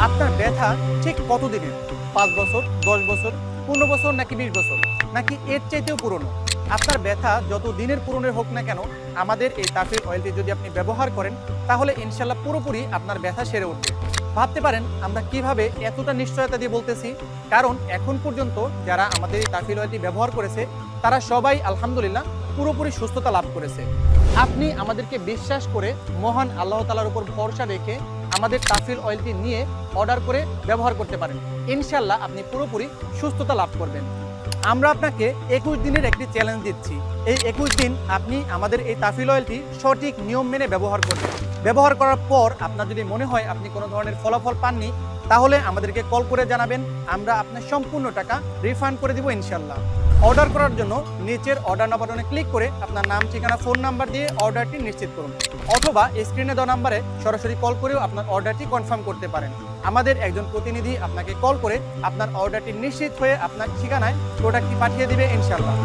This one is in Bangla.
আপনার ব্যথা ঠিক কতদিনের? 5 বছর, 10 বছর, 15 বছর, নাকি 20 বছর, নাকি এর চাইতেও পুরনো? আপনার ব্যথা যত দিনের পুরনের হোক না কেন, আমাদের এই তাফির অয়েলটি যদি আপনি ব্যবহার করেন, তাহলে ইনশাল্লাহ পুরোপুরি আপনার ব্যথা সেরে উঠবে। ভাবতে পারেন আমরা কিভাবে এতটা নিশ্চয়তা দিয়ে বলতেছি, কারণ এখন পর্যন্ত যারা আমাদের এই তাফিল অয়েলটি ব্যবহার করেছে তারা সবাই আলহামদুলিল্লাহ পুরোপুরি সুস্থতা লাভ করেছে। আপনি আমাদেরকে বিশ্বাস করে মহান আল্লাহ তাআলার উপর ভরসা রেখে আমাদের তাফিল অয়েলটি নিয়ে অর্ডার করে ব্যবহার করতে পারেন। ইনশাল্লাহ আপনি পুরোপুরি সুস্থতা লাভ করবেন। আমরা আপনাকে 21 দিনের একটি চ্যালেঞ্জ দিচ্ছি। এই 21 দিন আপনি আমাদের এই তাফিল অয়েলটি সঠিক নিয়ম মেনে ব্যবহার করবেন। ব্যবহার করার পর আপনার যদি মনে হয় আপনি কোনো ধরনের ফলাফল পাননি, তাহলে আমাদেরকে কল করে জানাবেন, আমরা আপনার সম্পূর্ণ টাকা রিফান্ড করে দিব ইনশাল্লাহ। অর্ডার করার জন্য নিচের অর্ডার নাও বাটনে ক্লিক করে আপনার নাম, ঠিকানা, ফোন নাম্বার দিয়ে অর্ডারটি নিশ্চিত করুন, অথবা স্ক্রিনে দেওয়া নাম্বারে সরাসরি কল করেও আপনার অর্ডারটি কনফার্ম করতে পারেন। আমাদের একজন প্রতিনিধি আপনাকে কল করে আপনার অর্ডারটি নিশ্চিত হয়ে আপনার ঠিকানায় প্রোডাক্টটি পাঠিয়ে দিবে ইনশাল্লাহ।